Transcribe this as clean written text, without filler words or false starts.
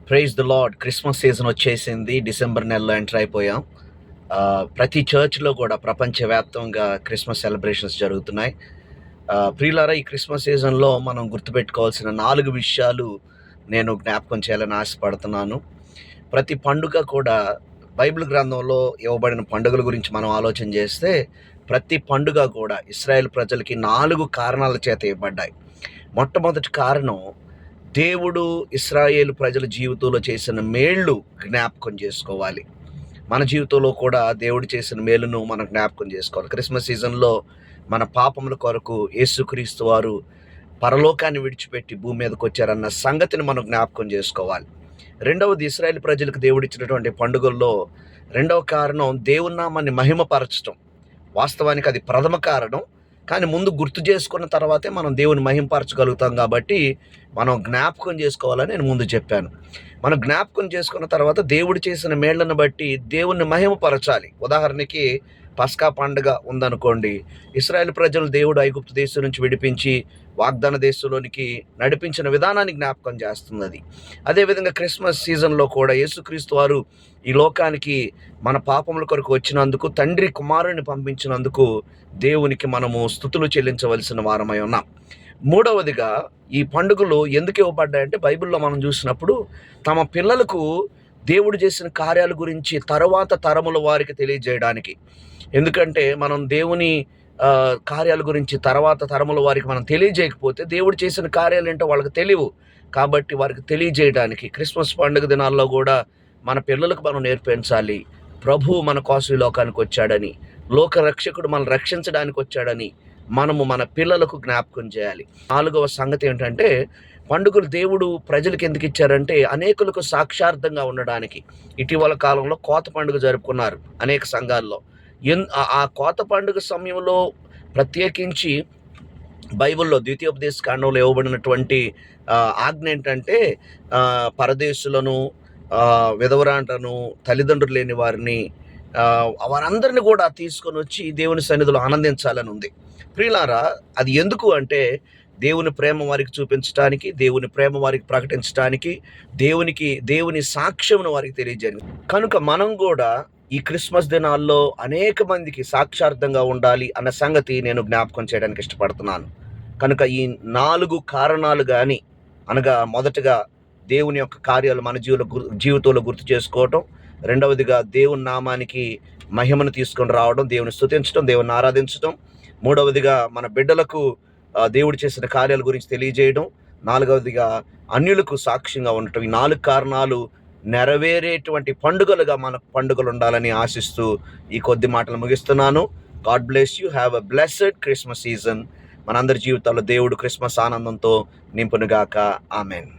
Praise the Lord. Christmas season వచ్చేసింది. December నెలలో enter అయిపోయాం. ప్రతి చర్చ్లో కూడా ప్రపంచవ్యాప్తంగా క్రిస్మస్ సెలబ్రేషన్స్ జరుగుతున్నాయి. ప్రియులారా, ఈ క్రిస్మస్ సీజన్లో మనం గుర్తుపెట్టుకోవాల్సిన 4 విషయాలు నేను జ్ఞాపకం చేయాలని ఆశపడుతున్నాను. ప్రతి పండుగ కూడా బైబిల్ గ్రంథంలో ఇవ్వబడిన పండుగల గురించి మనం ఆలోచన చేస్తే, ప్రతి పండుగ కూడా ఇశ్రాయేల్ ప్రజలకి 4 కారణాల చేత ఇవ్వబడ్డాయి. మొట్టమొదటి కారణం, దేవుడు ఇశ్రాయేలు ప్రజల జీవితంలో చేసిన మేళ్ళు జ్ఞాపకం చేసుకోవాలి. మన జీవితంలో కూడా దేవుడు చేసిన మేలును మనం జ్ఞాపకం చేసుకోవాలి. క్రిస్మస్ సీజన్లో మన పాపముల కొరకు యేసుక్రీస్తు వారు పరలోకాన్ని విడిచిపెట్టి భూమి మీదకి వచ్చారన్న సంగతిని మనం జ్ఞాపకం చేసుకోవాలి. రెండవది, ఇశ్రాయేలు ప్రజలకు దేవుడు ఇచ్చినటువంటి పండుగల్లో రెండవ కారణం దేవుని నామాన్ని మహిమపరచడం. వాస్తవానికి అది ప్రథమ కారణం, కానీ ముందు గుర్తు చేసుకున్న తర్వాతే మనం దేవుని మహింపరచగలుగుతాం. కాబట్టి మనం జ్ఞాపకం చేసుకోవాలని నేను ముందు చెప్పాను. మనం జ్ఞాపకం చేసుకున్న తర్వాత దేవుడు చేసిన మేళ్లను బట్టి దేవుణ్ణి మహిమపరచాలి. ఉదాహరణకి పస్కా పండుగ ఉందనుకోండి. ఇశ్రాయేల్ ప్రజలు దేవుడు ఐగుప్తు దేశం నుంచి విడిపించి వాగ్దాన దేశంలోనికి నడిపించిన విధానాన్ని జ్ఞాపకం చేస్తుంది అది. అదేవిధంగా క్రిస్మస్ సీజన్లో కూడా యేసుక్రీస్తు వారు ఈ లోకానికి మన పాపముల కొరకు వచ్చినందుకు, తండ్రి కుమారుని పంపించినందుకు దేవునికి మనము స్తుతులు చెల్లించవలసిన వారమై ఉన్నాం. మూడవదిగా, ఈ పండుగలు ఎందుకు ఇవ్వబడ్డాయంటే, బైబిల్లో మనం చూసినప్పుడు తమ పిల్లలకు దేవుడు చేసిన కార్యాల గురించి తరువాత తరముల వారికి తెలియజేయడానికి. ఎందుకంటే మనం దేవుని కార్యాల గురించి తర్వాత తరముల వారికి మనం తెలియజేయకపోతే దేవుడు చేసిన కార్యాలు ఏంటో వాళ్ళకి తెలియవు. కాబట్టి వారికి తెలియజేయడానికి క్రిస్మస్ పండుగ దినాల్లో కూడా మన పిల్లలకు మనం నేర్పించాలి. ప్రభువు మన కోసం ఈ లోకానికి వచ్చాడని, లోక రక్షకుడు మనం రక్షించడానికి వచ్చాడని మనము మన పిల్లలకు జ్ఞాపకం చేయాలి. 4వ సంగతి ఏంటంటే, పండుగలు దేవుడు ప్రజలకు ఎందుకు ఇచ్చారంటే అనేకులకు సాక్షార్థంగా ఉండడానికి. ఇటీవల కాలంలో కోత పండుగ జరుపుకున్నారు అనేక సంఘాల్లో. ఆ కోత పండుగ సమయంలో ప్రత్యేకించి బైబిల్లో ద్వితీయోపదేశ కాండంలో ఇవ్వబడినటువంటి ఆజ్ఞ ఏంటంటే, పరదేశులను, విధవరాండ్లను, తల్లిదండ్రులు లేని వారిని, వారందరిని కూడా తీసుకొని వచ్చి దేవుని సన్నిధిలో ఆనందించాలని ఉంది. ప్రియులారా, అది ఎందుకు అంటే దేవుని ప్రేమ వారికి చూపించడానికి, దేవుని ప్రేమ వారికి ప్రకటించడానికి, దేవుని సాక్ష్యమును వారికి తెలియజేయడానికి. కనుక మనం కూడా ఈ క్రిస్మస్ దినాల్లో అనేక మందికి సాక్షార్థంగా ఉండాలి అన్న సంగతి నేను జ్ఞాపకం చేయడానికి ఇష్టపడుతున్నాను. కనుక ఈ 4 కారణాలు కానీ, అనగా మొదటగా దేవుని యొక్క కార్యాలు మన జీవితంలో గుర్తు చేసుకోవటం, రెండవదిగా దేవుని నామానికి మహిమను తీసుకొని రావడం, దేవుని స్తుతించడం, దేవుని ఆరాధించడం, మూడవదిగా మన బిడ్డలకు దేవుడు చేసిన కార్యాల గురించి తెలియజేయడం, నాలుగవదిగా అన్యులకు సాక్ష్యంగా ఉండటం. ఈ 4 కారణాలు నెరవేరేటువంటి పండుగలుగా మన పండుగలు ఉండాలని ఆశిస్తూ ఈ కొద్ది మాటలు ముగిస్తున్నాను. God bless you. Have a blessed Christmas season. మనందరి జీవితాల్లో దేవుడు క్రిస్మస్ ఆనందంతో నింపునుగాక. ఆమెన్.